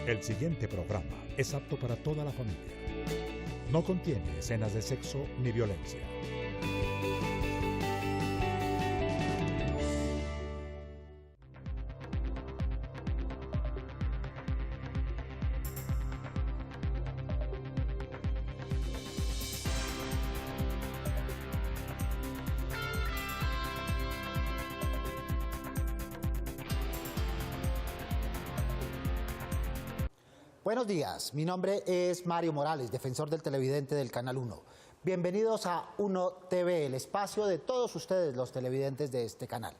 El siguiente programa es apto para toda la familia. No contiene escenas de sexo ni violencia. Buenos días, mi nombre es Mario Morales, defensor del televidente del Canal 1. Bienvenidos a Uno TV, el espacio de todos ustedes, los televidentes de este canal.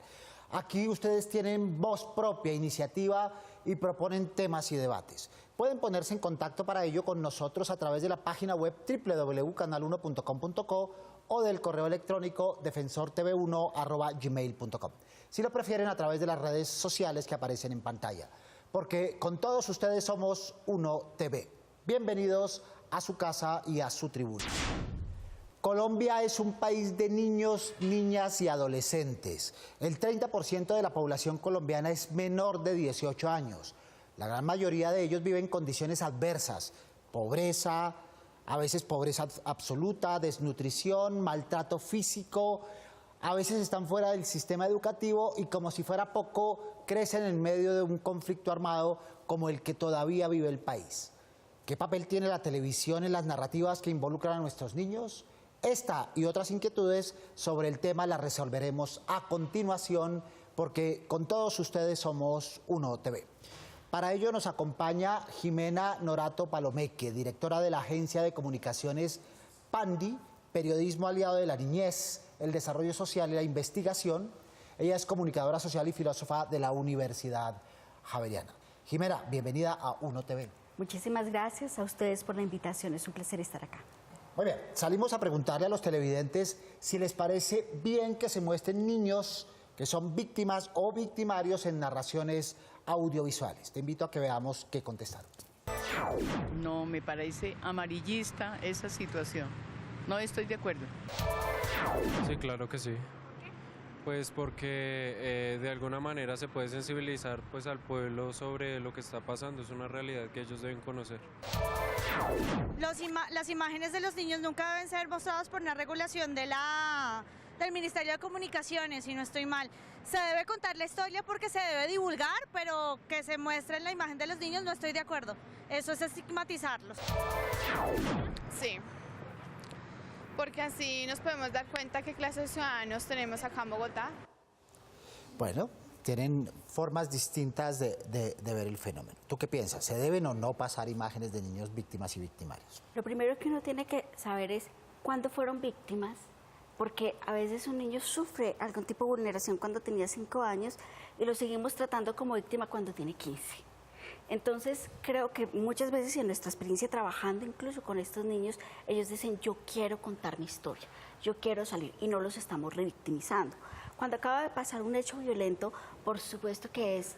Aquí ustedes tienen voz propia, iniciativa y proponen temas y debates. Pueden ponerse en contacto para ello con nosotros a través de la página web www.canal1.com.co o del correo electrónico defensortv1@gmail.com. Si lo prefieren, a través de las redes sociales que aparecen en pantalla. Porque con todos ustedes somos Uno TV. Bienvenidos a su casa y a su tribuna. Colombia es un país de niños, niñas y adolescentes. El 30% de la población colombiana es menor de 18 años. La gran mayoría de ellos viven en condiciones adversas: pobreza, a veces pobreza absoluta, desnutrición, maltrato físico. A veces están fuera del sistema educativo y, como si fuera poco, crecen en medio de un conflicto armado como el que todavía vive el país. ¿Qué papel tiene la televisión en las narrativas que involucran a nuestros niños? Esta y otras inquietudes sobre el tema las resolveremos a continuación, porque con todos ustedes somos Uno TV. Para ello nos acompaña Jimena Norato Palomeque, directora de la Agencia de Comunicaciones PANDI, Periodismo Aliado de la Niñez, el Desarrollo Social y la Investigación. Ella es comunicadora social y filósofa de la Universidad Javeriana. Jimena, bienvenida a Uno TV. Muchísimas gracias a ustedes por la invitación, es un placer estar acá. Muy bien, salimos a preguntarle a los televidentes si les parece bien que se muestren niños que son víctimas o victimarios en narraciones audiovisuales. Te invito a que veamos qué contestaron. No, me parece amarillista esa situación. No estoy de acuerdo. Sí, claro que sí. Pues porque de alguna manera se puede sensibilizar pues al pueblo sobre lo que está pasando. Es una realidad que ellos deben conocer. Las imágenes de los niños nunca deben ser mostradas por una regulación del Ministerio de Comunicaciones, si no estoy mal. Se debe contar la historia porque se debe divulgar, pero que se muestre la imagen de los niños no estoy de acuerdo. Eso es estigmatizarlos. Sí, porque así nos podemos dar cuenta qué clase de ciudadanos tenemos acá en Bogotá. Bueno, tienen formas distintas de ver el fenómeno. ¿Tú qué piensas? ¿Se deben o no pasar imágenes de niños víctimas y victimarios? Lo primero que uno tiene que saber es cuándo fueron víctimas, porque a veces un niño sufre algún tipo de vulneración cuando tenía 5 años y lo seguimos tratando como víctima cuando tiene 15. Entonces, creo que muchas veces en nuestra experiencia trabajando incluso con estos niños, ellos dicen: yo quiero contar mi historia, yo quiero salir, y no los estamos revictimizando. Cuando acaba de pasar un hecho violento, por supuesto que es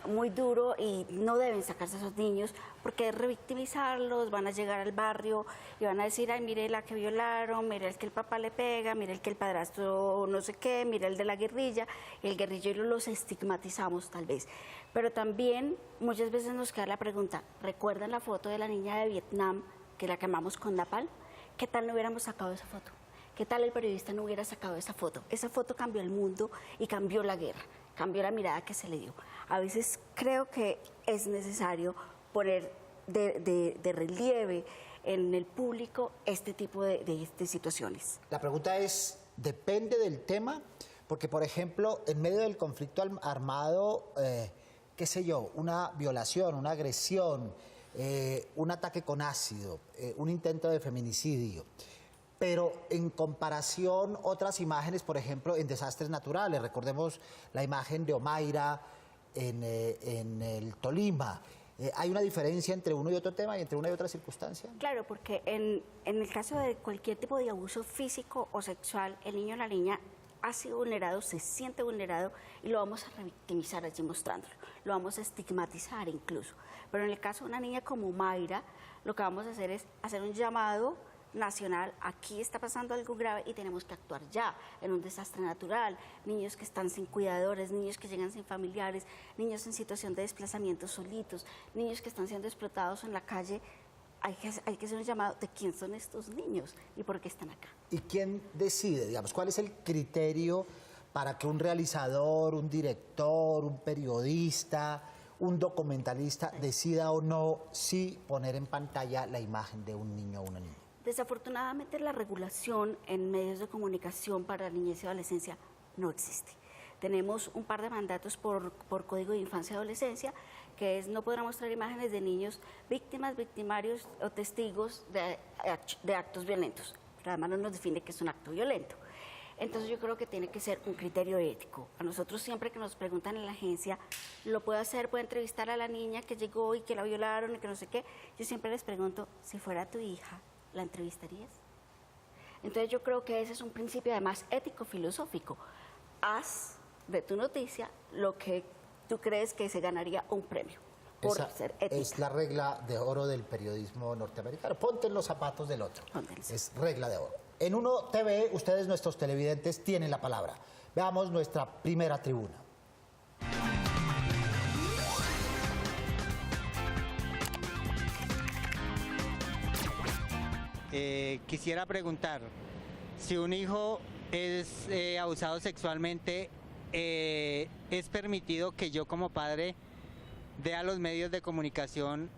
muy duro y no deben sacarse a esos niños, porque es revictimizarlos. Van a llegar al barrio y van a decir: ay, mire la que violaron, mire el que el papá le pega, mire el que el padrastro no sé qué, mire el de la guerrilla, y el guerrillero. Los estigmatizamos tal vez, pero también muchas veces nos queda la pregunta: ¿recuerdan la foto de la niña de Vietnam que la quemamos con napalm? ¿Qué tal no hubiéramos sacado esa foto? ¿Qué tal el periodista no hubiera sacado esa foto? Esa foto cambió el mundo y cambió la guerra, cambió la mirada que se le dio. A veces creo que es necesario poner de relieve en el público este tipo de situaciones. La pregunta es, ¿depende del tema? Porque, por ejemplo, en medio del conflicto armado, qué sé yo, una violación, una agresión, un ataque con ácido, un intento de feminicidio. Pero en comparación, otras imágenes, por ejemplo, en desastres naturales, recordemos la imagen de Omaira en el Tolima. ¿Hay una diferencia entre uno y otro tema y entre una y otra circunstancia? Claro, porque en el caso de cualquier tipo de abuso físico o sexual, el niño o la niña ha sido vulnerado, se siente vulnerado, y lo vamos a revictimizar allí mostrándolo, lo vamos a estigmatizar incluso. Pero en el caso de una niña como Mayra, lo que vamos a hacer es hacer un llamado nacional, aquí está pasando algo grave y tenemos que actuar ya, en un desastre natural, niños que están sin cuidadores, niños que llegan sin familiares, niños en situación de desplazamiento solitos, niños que están siendo explotados en la calle. Hay que hacer un llamado de quién son estos niños y por qué están acá. ¿Y quién decide, digamos, cuál es el criterio para que un realizador, un director, un periodista, un documentalista decida o no si poner en pantalla la imagen de un niño o una niña? Desafortunadamente la regulación en medios de comunicación para la niñez y adolescencia no existe. Tenemos un par de mandatos por Código de Infancia y Adolescencia, que es no podrá mostrar imágenes de niños víctimas, victimarios o testigos de actos violentos. Pero además no nos define que es un acto violento. Entonces yo creo que tiene que ser un criterio ético. A nosotros siempre que nos preguntan en la agencia, ¿lo puede hacer? ¿Puede entrevistar a la niña que llegó y que la violaron y que no sé qué? Yo siempre les pregunto, si fuera tu hija, ¿la entrevistarías? Entonces yo creo que ese es un principio además ético-filosófico. Haz de tu noticia lo que tú crees que se ganaría un premio por ser ética. Es la regla de oro del periodismo norteamericano. Ponte en los zapatos del otro. Es regla de oro. En Uno TV, ustedes, nuestros televidentes, tienen la palabra. Veamos nuestra primera tribuna. Quisiera preguntar, si un hijo es abusado sexualmente, ¿es permitido que yo como padre dé a los medios de comunicación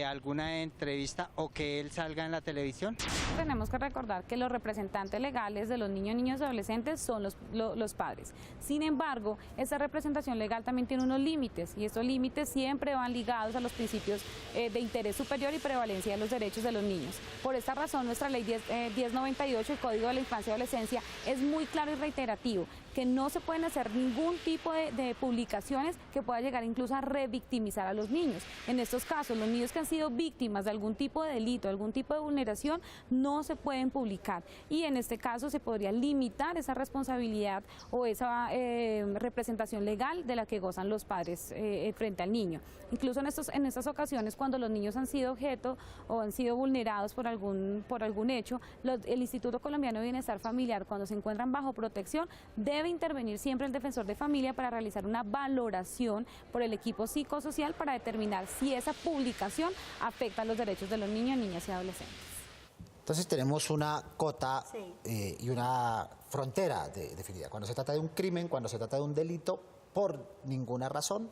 alguna entrevista o que él salga en la televisión? Tenemos que recordar que los representantes legales de los niños, niñas y adolescentes son los padres. Sin embargo, esa representación legal también tiene unos límites y estos límites siempre van ligados a los principios de interés superior y prevalencia de los derechos de los niños. Por esta razón, nuestra ley 1098, el Código de la Infancia y Adolescencia, es muy claro y reiterativo, que no se pueden hacer ningún tipo de publicaciones que pueda llegar incluso a revictimizar a los niños. En estos casos, los niños que han sido víctimas de algún tipo de delito, algún tipo de vulneración, no se pueden publicar. Y en este caso se podría limitar esa responsabilidad o esa representación legal de la que gozan los padres frente al niño. Incluso en estas ocasiones, cuando los niños han sido objeto o han sido vulnerados por algún hecho, el Instituto Colombiano de Bienestar Familiar, cuando se encuentran bajo protección, debe intervenir siempre el defensor de familia para realizar una valoración por el equipo psicosocial para determinar si esa publicación afecta los derechos de los niños, niñas y adolescentes. Entonces tenemos una cota y una frontera definida. Cuando se trata de un crimen, cuando se trata de un delito, por ninguna razón,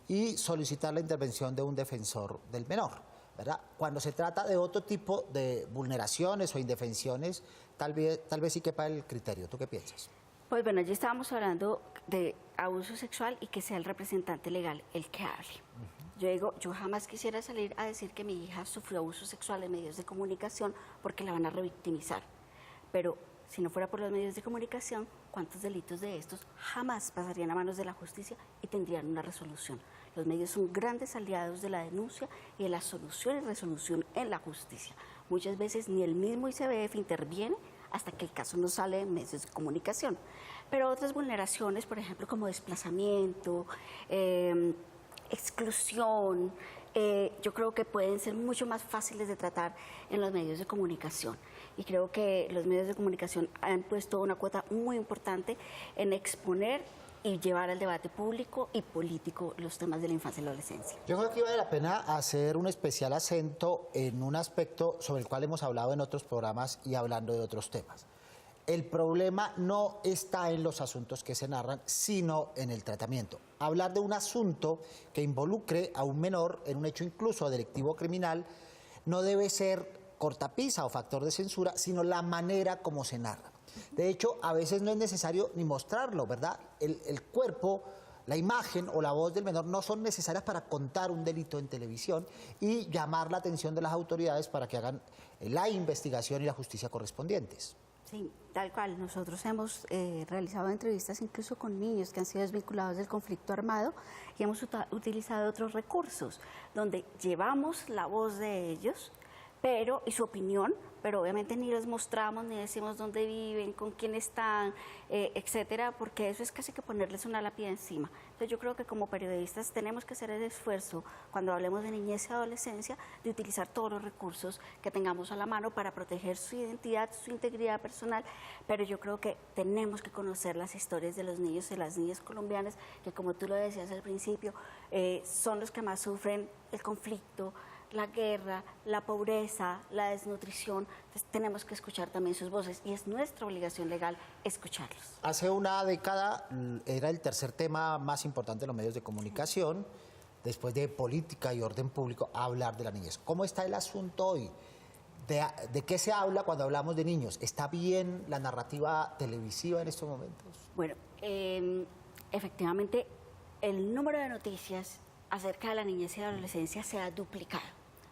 y solicitar la intervención de un defensor del menor, ¿verdad? Cuando se trata de otro tipo de vulneraciones o indefensiones, tal vez sí quepa el criterio. ¿Tú qué piensas? Pues bueno, allí estábamos hablando de abuso sexual y que sea el representante legal el que hable. Yo digo, yo jamás quisiera salir a decir que mi hija sufrió abuso sexual en medios de comunicación porque la van a revictimizar. Pero si no fuera por los medios de comunicación, ¿cuántos delitos de estos jamás pasarían a manos de la justicia y tendrían una resolución? Los medios son grandes aliados de la denuncia y de la solución y resolución en la justicia. Muchas veces ni el mismo ICBF interviene hasta que el caso no sale en medios de comunicación. Pero otras vulneraciones, por ejemplo, como desplazamiento, exclusión, yo creo que pueden ser mucho más fáciles de tratar en los medios de comunicación. Y creo que los medios de comunicación han puesto una cuota muy importante en exponer y llevar al debate público y político los temas de la infancia y la adolescencia. Yo creo que vale la pena hacer un especial acento en un aspecto sobre el cual hemos hablado en otros programas y hablando de otros temas. El problema no está en los asuntos que se narran, sino en el tratamiento. Hablar de un asunto que involucre a un menor en un hecho incluso delictivo o criminal no debe ser cortapisa o factor de censura, sino la manera como se narra. De hecho, a veces no es necesario ni mostrarlo, ¿verdad? El cuerpo, la imagen o la voz del menor no son necesarias para contar un delito en televisión y llamar la atención de las autoridades para que hagan la investigación y la justicia correspondientes. Sí, tal cual. Nosotros hemos realizado entrevistas incluso con niños que han sido desvinculados del conflicto armado y hemos utilizado otros recursos donde llevamos la voz de ellos y su opinión, pero obviamente ni les mostramos, ni decimos dónde viven, con quién están, etcétera, porque eso es casi que ponerles una lápida encima. Entonces yo creo que como periodistas tenemos que hacer el esfuerzo, cuando hablemos de niñez y adolescencia, de utilizar todos los recursos que tengamos a la mano para proteger su identidad, su integridad personal, pero yo creo que tenemos que conocer las historias de los niños y las niñas colombianas, que como tú lo decías al principio, son los que más sufren el conflicto, la guerra, la pobreza, la desnutrición. Entonces tenemos que escuchar también sus voces y es nuestra obligación legal escucharlos. Hace una década era el tercer tema más importante de los medios de comunicación, después de política y orden público, hablar de la niñez. ¿Cómo está el asunto hoy? ¿De qué se habla cuando hablamos de niños? ¿Está bien la narrativa televisiva en estos momentos? Bueno, efectivamente el número de noticias acerca de la niñez y la adolescencia se ha duplicado.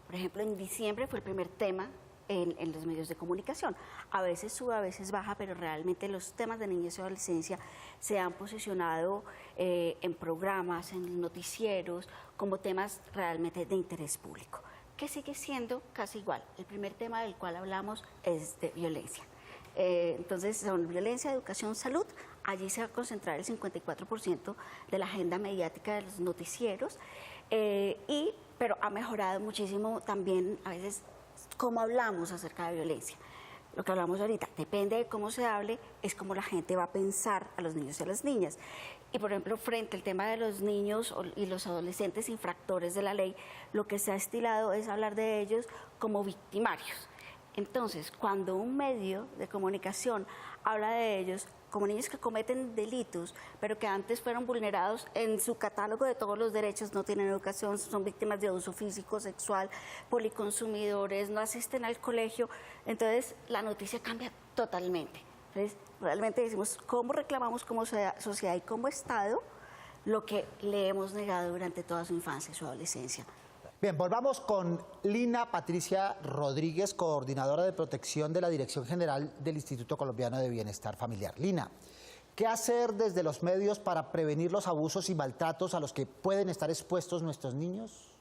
Por ejemplo, en diciembre fue el primer tema en los medios de comunicación. A veces sube, a veces baja, pero realmente los temas de niñez y adolescencia se han posicionado en programas, en noticieros, como temas realmente de interés público, que sigue siendo casi igual. El primer tema del cual hablamos es de violencia. Entonces, son violencia, educación, salud. Allí se va a concentrar el 54% de la agenda mediática de los noticieros, pero ha mejorado muchísimo también a veces cómo hablamos acerca de violencia. Lo que hablamos ahorita, depende de cómo se hable, es como la gente va a pensar a los niños y a las niñas. Y por ejemplo, frente al tema de los niños y los adolescentes infractores de la ley, lo que se ha estilado es hablar de ellos como victimarios. Entonces, cuando un medio de comunicación habla de ellos como niños que cometen delitos, pero que antes fueron vulnerados en su catálogo de todos los derechos, no tienen educación, son víctimas de abuso físico, sexual, policonsumidores, no asisten al colegio, entonces la noticia cambia totalmente. Entonces, realmente decimos cómo reclamamos como sociedad y como Estado lo que le hemos negado durante toda su infancia y su adolescencia. Bien, volvamos con Lina Patricia Rodríguez, coordinadora de protección de la Dirección General del Instituto Colombiano de Bienestar Familiar. Lina, ¿qué hacer desde los medios para prevenir los abusos y maltratos a los que pueden estar expuestos nuestros niños?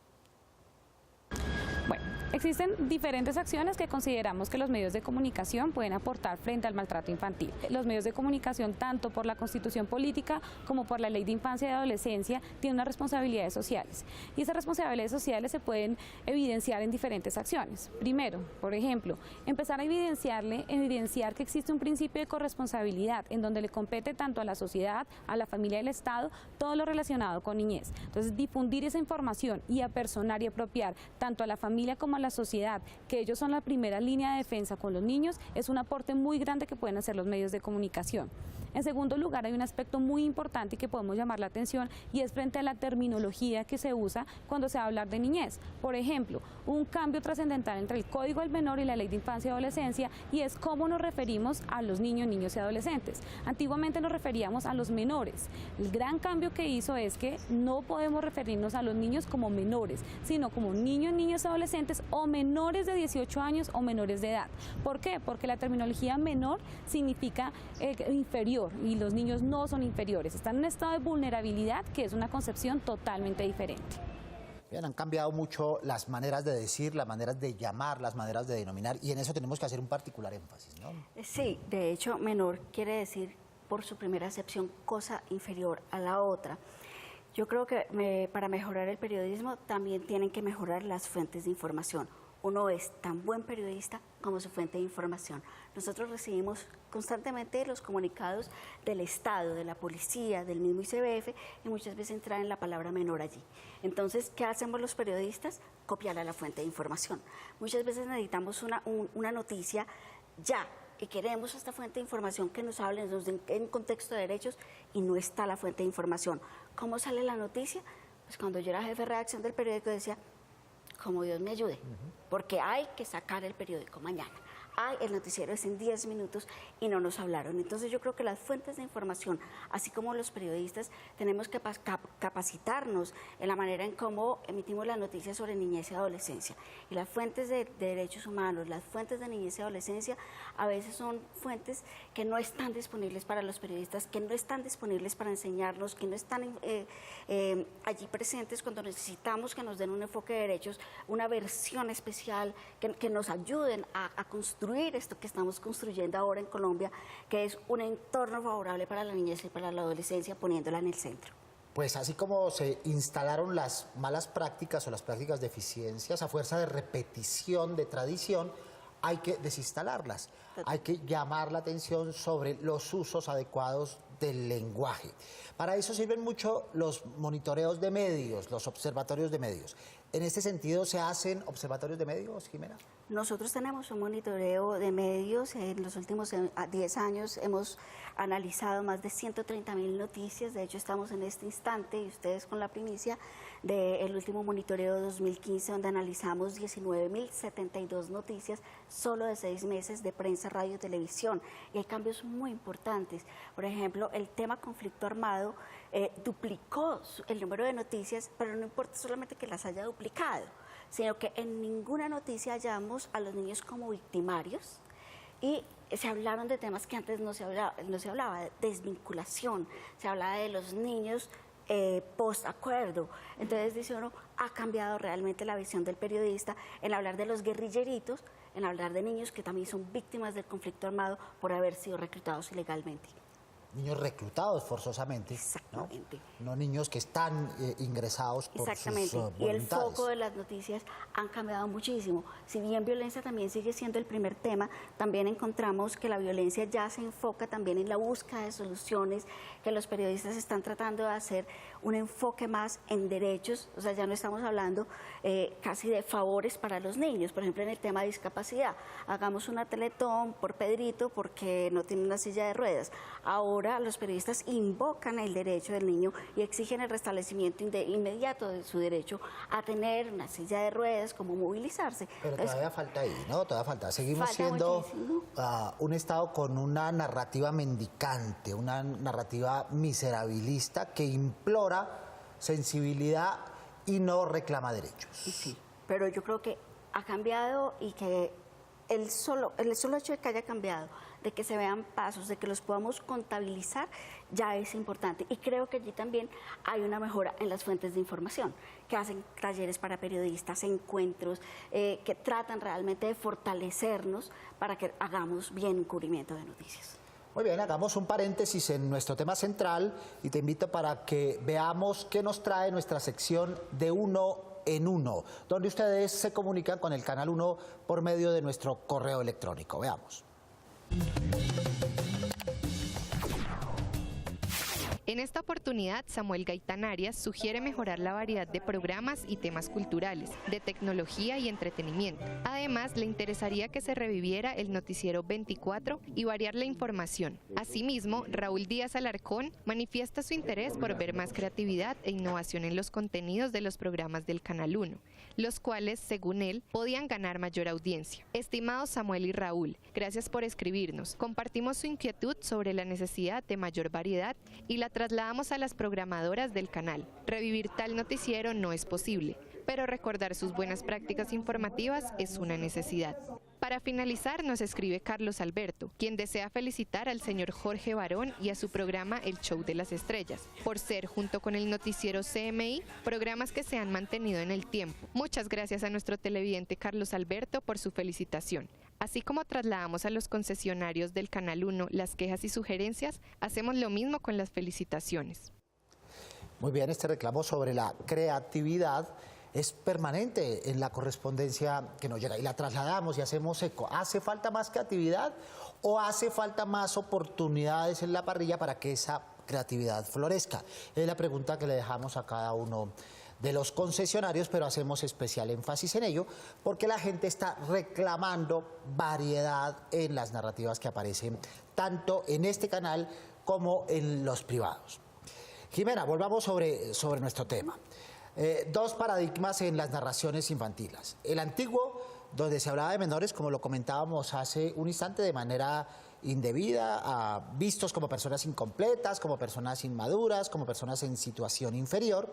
Bueno, existen diferentes acciones que consideramos que los medios de comunicación pueden aportar frente al maltrato infantil. Los medios de comunicación, tanto por la Constitución Política como por la Ley de Infancia y Adolescencia, tienen unas responsabilidades sociales. Y esas responsabilidades sociales se pueden evidenciar en diferentes acciones. Primero, por ejemplo, empezar a evidenciar que existe un principio de corresponsabilidad en donde le compete tanto a la sociedad, a la familia y al Estado, todo lo relacionado con niñez. Entonces, difundir esa información y apersonar y apropiar tanto a la familia como a la sociedad, que ellos son la primera línea de defensa con los niños, es un aporte muy grande que pueden hacer los medios de comunicación. En segundo lugar, hay un aspecto muy importante que podemos llamar la atención y es frente a la terminología que se usa cuando se va a hablar de niñez. Por ejemplo, un cambio trascendental entre el Código del Menor y la Ley de Infancia y Adolescencia y es cómo nos referimos a los niños, niños y adolescentes. Antiguamente nos referíamos a los menores. El gran cambio que hizo es que no podemos referirnos a los niños como menores, sino como niños, niñas y adolescentes o menores de 18 años o menores de edad. ¿Por qué? Porque la terminología menor significa inferior y los niños no son inferiores. Están en un estado de vulnerabilidad que es una concepción totalmente diferente. Bien, han cambiado mucho las maneras de decir, las maneras de llamar, las maneras de denominar y en eso tenemos que hacer un particular énfasis, ¿no? Sí, de hecho, menor quiere decir por su primera acepción cosa inferior a la otra. Yo creo que para mejorar el periodismo también tienen que mejorar las fuentes de información. Uno es tan buen periodista como su fuente de información. Nosotros recibimos constantemente los comunicados del Estado, de la policía, del mismo ICBF y muchas veces traen la palabra menor allí. Entonces, ¿qué hacemos los periodistas? Copiar a la fuente de información. Muchas veces necesitamos una noticia ya y queremos esta fuente de información que nos hable en contexto de derechos y no está la fuente de información. ¿Cómo sale la noticia? Pues cuando yo era jefe de redacción del periódico decía, como Dios me ayude, porque hay que sacar el periódico mañana. El noticiero es en 10 minutos y no nos hablaron. Entonces yo creo que las fuentes de información, así como los periodistas, tenemos que capacitarnos en la manera en cómo emitimos las noticias sobre niñez y adolescencia. Y las fuentes de derechos humanos, las fuentes de niñez y adolescencia, a veces son fuentes que no están disponibles para los periodistas, que no están disponibles para enseñarnos, que no están allí presentes cuando necesitamos que nos den un enfoque de derechos, una versión especial, que nos ayuden a construir esto que estamos construyendo ahora en Colombia, que es un entorno favorable para la niñez y para la adolescencia, poniéndola en el centro. pues así como se instalaron las malas prácticas o las prácticas de eficiencias, a fuerza de repetición, de tradición, hay que desinstalarlas. Hay que llamar la atención sobre los usos adecuados del lenguaje. Para eso sirven mucho los monitoreos de medios, los observatorios de medios. ¿En este sentido se hacen observatorios de medios, Jimena? Nosotros tenemos un monitoreo de medios. En los últimos 10 años hemos analizado más de 130.000 noticias. De hecho, estamos en este instante, y ustedes con la primicia, del último monitoreo de 2015, donde analizamos 19.072 noticias solo de 6 meses de prensa, radio y televisión. Y hay cambios muy importantes. Por ejemplo, el tema conflicto armado duplicó el número de noticias, pero no importa solamente que las haya duplicado, sino que en ninguna noticia hallamos a los niños como victimarios, y se hablaron de temas que antes no se hablaba, de desvinculación, se hablaba de los niños post-acuerdo. Entonces, dice uno, ha cambiado realmente la visión del periodista en hablar de los guerrilleritos, en hablar de niños que también son víctimas del conflicto armado por haber sido reclutados ilegalmente. Niños reclutados forzosamente. Exactamente. No niños que están ingresados por Exactamente. sus voluntades. Y el foco de las noticias han cambiado muchísimo. Si bien violencia también sigue siendo el primer tema, también encontramos que la violencia ya se enfoca también en la búsqueda de soluciones, que los periodistas están tratando de hacer un enfoque más en derechos. O sea, ya no estamos hablando casi de favores para los niños. Por ejemplo, en el tema de discapacidad, hagamos una teletón por Pedrito porque no tiene una silla de ruedas. Ahora los periodistas invocan el derecho del niño y exigen el restablecimiento inmediato de su derecho a tener una silla de ruedas, como movilizarse. Pero Entonces, todavía falta ahí, ¿no? Todavía falta. Seguimos falta siendo muchísimo. un Estado con una narrativa mendicante, una narrativa miserabilista que implora sensibilidad y no reclama derechos. Sí, pero yo creo que ha cambiado, y que el solo hecho de que haya cambiado, de que se vean pasos, de que los podamos contabilizar, ya es importante. Y creo que allí también hay una mejora en las fuentes de información, que hacen talleres para periodistas, encuentros, que tratan realmente de fortalecernos para que hagamos bien un cubrimiento de noticias. Muy bien, hagamos un paréntesis en nuestro tema central y te invito para que veamos qué nos trae nuestra sección de Uno en Uno, donde ustedes se comunican con el Canal 1 por medio de nuestro correo electrónico. Veamos. En esta oportunidad, Samuel Gaitán Arias sugiere mejorar la variedad de programas y temas culturales, de tecnología y entretenimiento. Además, le interesaría que se reviviera el noticiero 24 y variar la información. Asimismo, Raúl Díaz Alarcón manifiesta su interés por ver más creatividad e innovación en los contenidos de los programas del Canal 1, los cuales, según él, podían ganar mayor audiencia. Estimados Samuel y Raúl, gracias por escribirnos. Compartimos su inquietud sobre la necesidad de mayor variedad y la trasladamos a las programadoras del canal. Revivir tal noticiero no es posible, pero recordar sus buenas prácticas informativas es una necesidad. Para finalizar, nos escribe Carlos Alberto, quien desea felicitar al señor Jorge Barón y a su programa El Show de las Estrellas, por ser, junto con el noticiero CMI, programas que se han mantenido en el tiempo. Muchas gracias a nuestro televidente Carlos Alberto por su felicitación. Así como trasladamos a los concesionarios del Canal 1 las quejas y sugerencias, hacemos lo mismo con las felicitaciones. Muy bien, este reclamo sobre la creatividad es permanente en la correspondencia que nos llega y la trasladamos y hacemos eco. ¿Hace falta más creatividad o hace falta más oportunidades en la parrilla para que esa creatividad florezca? Es la pregunta que le dejamos a cada uno de los concesionarios, pero hacemos especial énfasis en ello porque la gente está reclamando variedad en las narrativas que aparecen tanto en este canal como en los privados. Jimena, volvamos sobre nuestro tema. Dos paradigmas en las narraciones infantiles. El antiguo, donde se hablaba de menores, como lo comentábamos hace un instante, de manera indebida, vistos como personas incompletas, como personas inmaduras, como personas en situación inferior.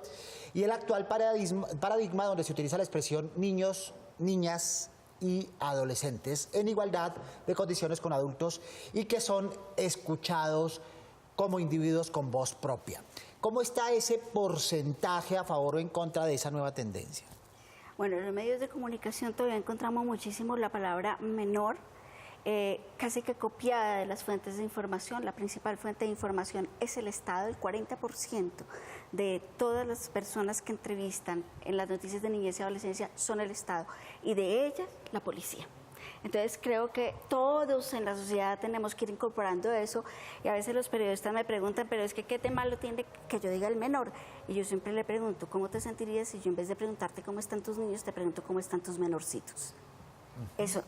Y el actual paradigma donde se utiliza la expresión niños, niñas y adolescentes en igualdad de condiciones con adultos y que son escuchados como individuos con voz propia. ¿Cómo está ese porcentaje a favor o en contra de esa nueva tendencia? Bueno, en los medios de comunicación todavía encontramos muchísimo la palabra menor, casi que copiada de las fuentes de información. La principal fuente de información es el Estado. El 40% de todas las personas que entrevistan en las noticias de niñez y adolescencia son el Estado, y de ellas la policía. Entonces creo que todos en la sociedad tenemos que ir incorporando eso, y a veces los periodistas me preguntan, pero es que ¿qué de malo tiene que yo diga el menor? Y yo siempre le pregunto, ¿cómo te sentirías si yo en vez de preguntarte cómo están tus niños, te pregunto cómo están tus menorcitos? Eso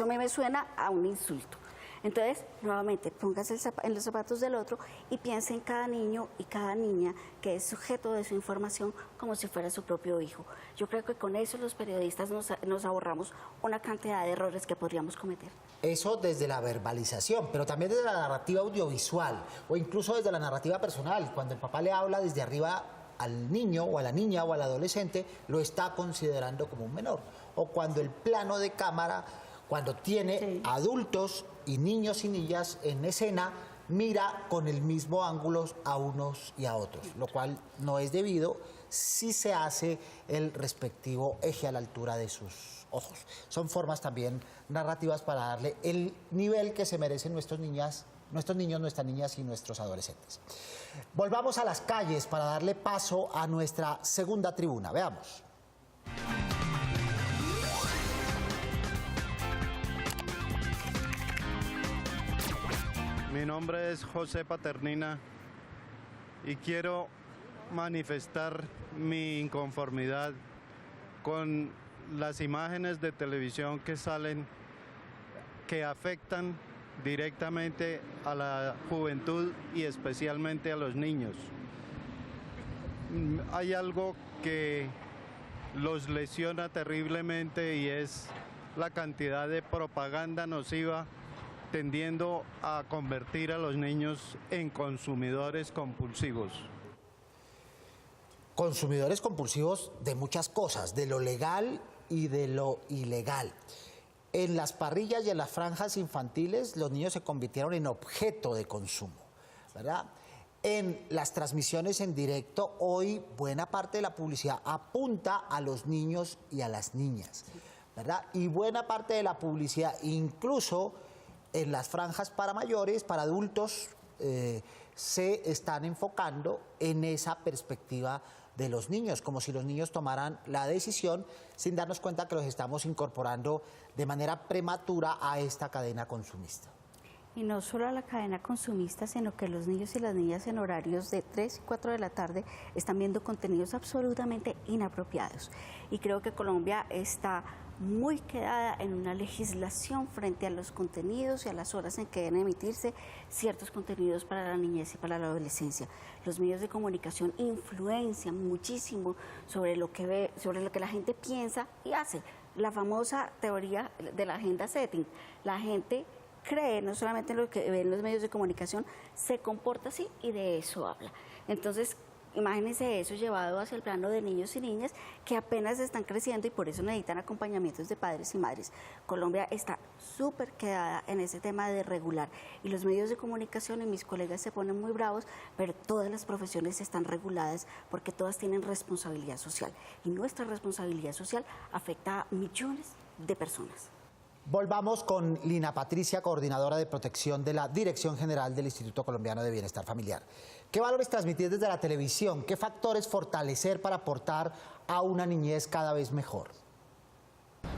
a mí me suena a un insulto. Entonces, nuevamente, póngase en los zapatos del otro y piense en cada niño y cada niña que es sujeto de su información como si fuera su propio hijo. Yo creo que con eso los periodistas nos ahorramos una cantidad de errores que podríamos cometer. Eso desde la verbalización, pero también desde la narrativa audiovisual o incluso desde la narrativa personal. Cuando el papá le habla desde arriba al niño o a la niña o al adolescente, lo está considerando como un menor. O cuando el plano de cámara, cuando tiene adultos y niños y niñas en escena, mira con el mismo ángulo a unos y a otros, lo cual no es debido si se hace el respectivo eje a la altura de sus ojos. Son formas también narrativas para darle el nivel que se merecen nuestros niños, nuestras niñas y nuestros adolescentes. Volvamos a las calles para darle paso a nuestra segunda tribuna. Veamos. Mi nombre es José Paternina y quiero manifestar mi inconformidad con las imágenes de televisión que salen, que afectan directamente a la juventud y especialmente a los niños. Hay algo que los lesiona terriblemente y es la cantidad de propaganda nociva tendiendo a convertir a los niños en consumidores compulsivos. Consumidores compulsivos de muchas cosas, de lo legal y de lo ilegal. En las parrillas y en las franjas infantiles los niños se convirtieron en objeto de consumo, ¿verdad? En las transmisiones en directo hoy buena parte de la publicidad apunta a los niños y a las niñas, ¿verdad? Y buena parte de la publicidad, incluso en las franjas para mayores, para adultos, se están enfocando en esa perspectiva de los niños, como si los niños tomaran la decisión sin darnos cuenta que los estamos incorporando de manera prematura a esta cadena consumista. Y no solo a la cadena consumista, sino que los niños y las niñas en horarios de 3 y 4 de la tarde están viendo contenidos absolutamente inapropiados. Y creo que Colombia está muy quedada en una legislación frente a los contenidos y a las horas en que deben emitirse ciertos contenidos para la niñez y para la adolescencia. Los medios de comunicación influencian muchísimo sobre lo que ve, sobre lo que la gente piensa y hace. La famosa teoría de la agenda setting. La gente cree no solamente en lo que ve en los medios de comunicación, se comporta así y de eso habla. Entonces, imagínense eso llevado hacia el plano de niños y niñas que apenas están creciendo y por eso necesitan acompañamientos de padres y madres. Colombia está súper quedada en ese tema de regular y los medios de comunicación y mis colegas se ponen muy bravos, pero todas las profesiones están reguladas porque todas tienen responsabilidad social y nuestra responsabilidad social afecta a millones de personas. Volvamos con Lina Patricia, coordinadora de protección de la Dirección General del Instituto Colombiano de Bienestar Familiar. ¿Qué valores transmitir desde la televisión? ¿Qué factores fortalecer para aportar a una niñez cada vez mejor?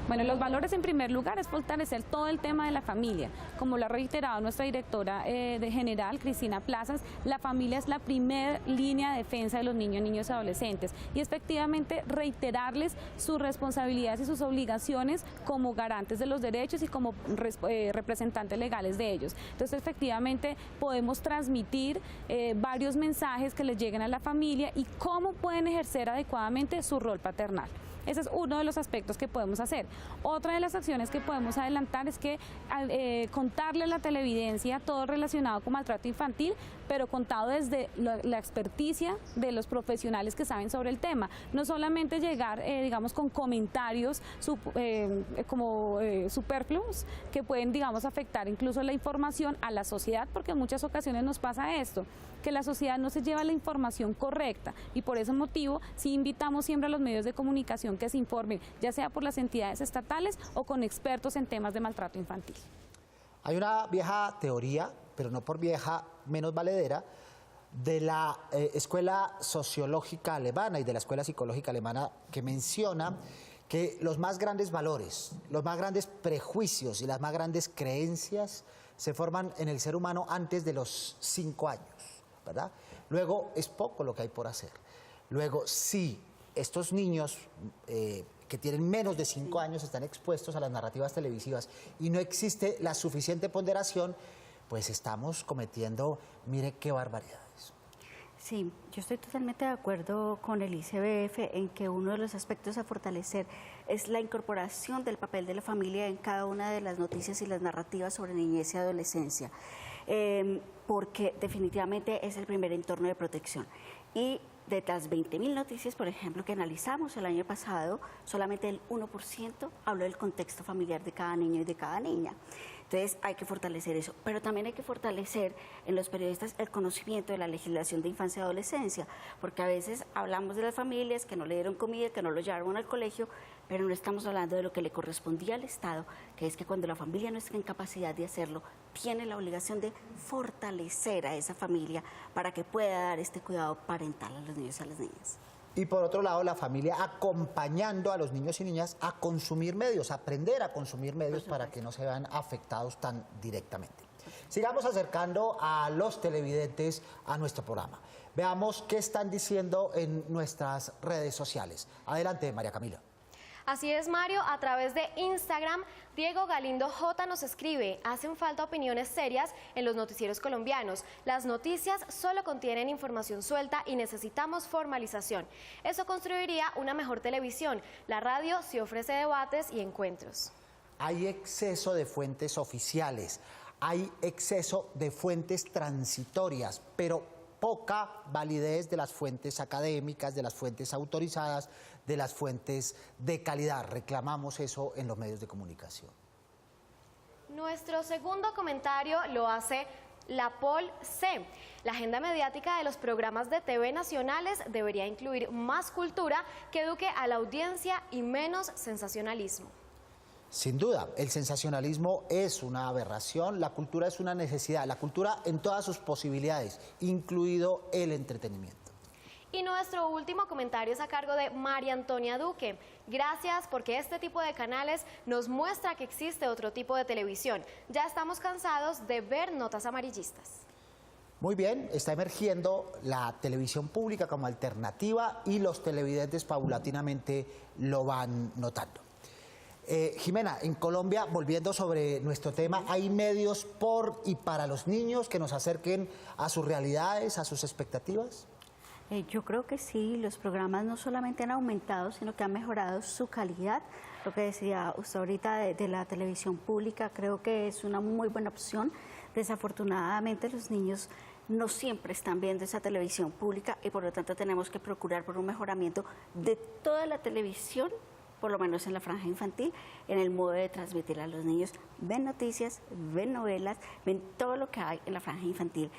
Bueno, los valores en primer lugar es fortalecer todo el tema de la familia. Como lo ha reiterado nuestra directora de general, Cristina Plazas, la familia es la primera línea de defensa de los niños y adolescentes y efectivamente reiterarles sus responsabilidades y sus obligaciones como garantes de los derechos y como representantes legales de ellos. Entonces, efectivamente, podemos transmitir varios mensajes que les lleguen a la familia y cómo pueden ejercer adecuadamente su rol paternal. Ese es uno de los aspectos que podemos hacer. Otra de las acciones que podemos adelantar es que contarle a la televidencia todo relacionado con maltrato infantil, pero contado desde la experticia de los profesionales que saben sobre el tema. No solamente llegar, digamos, con comentarios superfluos que pueden, digamos, afectar incluso la información a la sociedad, porque en muchas ocasiones nos pasa esto, que la sociedad no se lleva la información correcta y por ese motivo sí invitamos siempre a los medios de comunicación que se informen, ya sea por las entidades estatales o con expertos en temas de maltrato infantil. Hay una vieja teoría, pero no por vieja menos valedera, de la Escuela Sociológica Alemana y de la Escuela Psicológica Alemana, que menciona que los más grandes valores, los más grandes prejuicios y las más grandes creencias se forman en el ser humano antes de los 5 años, ¿verdad? Luego es poco lo que hay por hacer. Luego, si estos niños que tienen menos de 5 años están expuestos a las narrativas televisivas y no existe la suficiente ponderación, pues estamos cometiendo, mire qué barbaridades. Sí, yo estoy totalmente de acuerdo con el ICBF en que uno de los aspectos a fortalecer es la incorporación del papel de la familia en cada una de las noticias y las narrativas sobre niñez y adolescencia, porque definitivamente es el primer entorno de protección. Y de las 20.000 noticias, por ejemplo, que analizamos el año pasado, solamente el 1% habló del contexto familiar de cada niño y de cada niña. Entonces hay que fortalecer eso, pero también hay que fortalecer en los periodistas el conocimiento de la legislación de infancia y adolescencia, porque a veces hablamos de las familias que no le dieron comida, que no lo llevaron al colegio, pero no estamos hablando de lo que le correspondía al Estado, que es que cuando la familia no está en capacidad de hacerlo, tiene la obligación de fortalecer a esa familia para que pueda dar este cuidado parental a los niños y a las niñas. Y por otro lado, la familia acompañando a los niños y niñas a consumir medios, a aprender a consumir medios para que no se vean afectados tan directamente. Sigamos acercando a los televidentes a nuestro programa. Veamos qué están diciendo en nuestras redes sociales. Adelante, María Camila. Así es, Mario, a través de Instagram, Diego Galindo J nos escribe: hacen falta opiniones serias en los noticieros colombianos. Las noticias solo contienen información suelta y necesitamos formalización. Eso construiría una mejor televisión. La radio sí ofrece debates y encuentros. Hay exceso de fuentes oficiales, hay exceso de fuentes transitorias, pero poca validez de las fuentes académicas, de las fuentes autorizadas, de las fuentes de calidad. Reclamamos eso en los medios de comunicación. Nuestro segundo comentario lo hace la Pol C. La agenda mediática de los programas de TV nacionales debería incluir más cultura que eduque a la audiencia y menos sensacionalismo. Sin duda, el sensacionalismo es una aberración, la cultura es una necesidad, la cultura en todas sus posibilidades, incluido el entretenimiento. Y nuestro último comentario es a cargo de María Antonia Duque. Gracias, porque este tipo de canales nos muestra que existe otro tipo de televisión. Ya estamos cansados de ver notas amarillistas. Muy bien, está emergiendo la televisión pública como alternativa y los televidentes paulatinamente lo van notando. Jimena, en Colombia, volviendo sobre nuestro tema, ¿hay medios por y para los niños que nos acerquen a sus realidades, a sus expectativas? Yo creo que sí, los programas no solamente han aumentado, sino que han mejorado su calidad. Lo que decía usted ahorita de la televisión pública, creo que es una muy buena opción. Desafortunadamente los niños no siempre están viendo esa televisión pública y por lo tanto tenemos que procurar por un mejoramiento de toda la televisión, por lo menos en la franja infantil, en el modo de transmitir a los niños. Ven noticias, ven novelas, ven todo lo que hay en la franja infantil,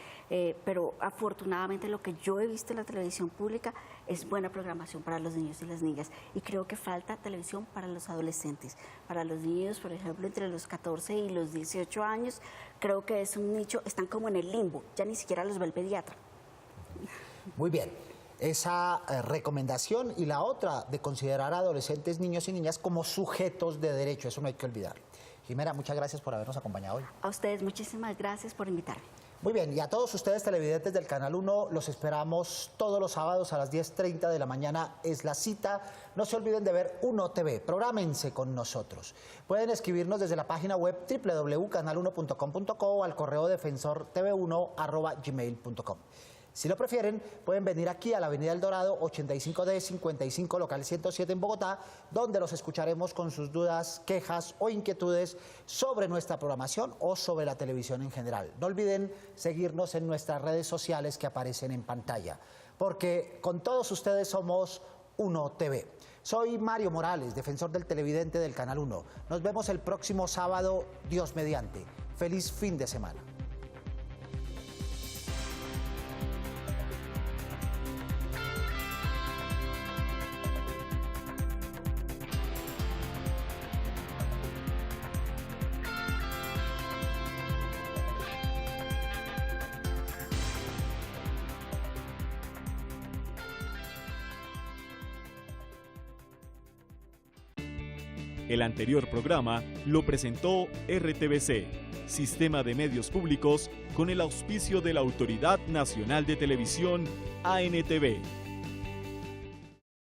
pero afortunadamente lo que yo he visto en la televisión pública es buena programación para los niños y las niñas, y creo que falta televisión para los adolescentes, para los niños, por ejemplo, entre los 14 y los 18 años, creo que es un nicho, están como en el limbo, ya ni siquiera los ve el pediatra. Muy bien. Esa recomendación y la otra de considerar a adolescentes, niños y niñas como sujetos de derecho, eso no hay que olvidarlo. Jimena, muchas gracias por habernos acompañado hoy. A ustedes muchísimas gracias por invitarme. Muy bien, y a todos ustedes televidentes del Canal 1, los esperamos todos los sábados a las 10:30 de la mañana, es la cita. No se olviden de ver Uno TV, prográmense con nosotros. Pueden escribirnos desde la página web www.canal1.com.co o al correo defensortv1@gmail.com. Si lo prefieren, pueden venir aquí a la Avenida El Dorado, 85D 55, local 107 en Bogotá, donde los escucharemos con sus dudas, quejas o inquietudes sobre nuestra programación o sobre la televisión en general. No olviden seguirnos en nuestras redes sociales que aparecen en pantalla, porque con todos ustedes somos Uno TV. Soy Mario Morales, defensor del televidente del Canal 1. Nos vemos el próximo sábado, Dios mediante. Feliz fin de semana. El anterior programa lo presentó RTVC, Sistema de Medios Públicos, con el auspicio de la Autoridad Nacional de Televisión, ANTV.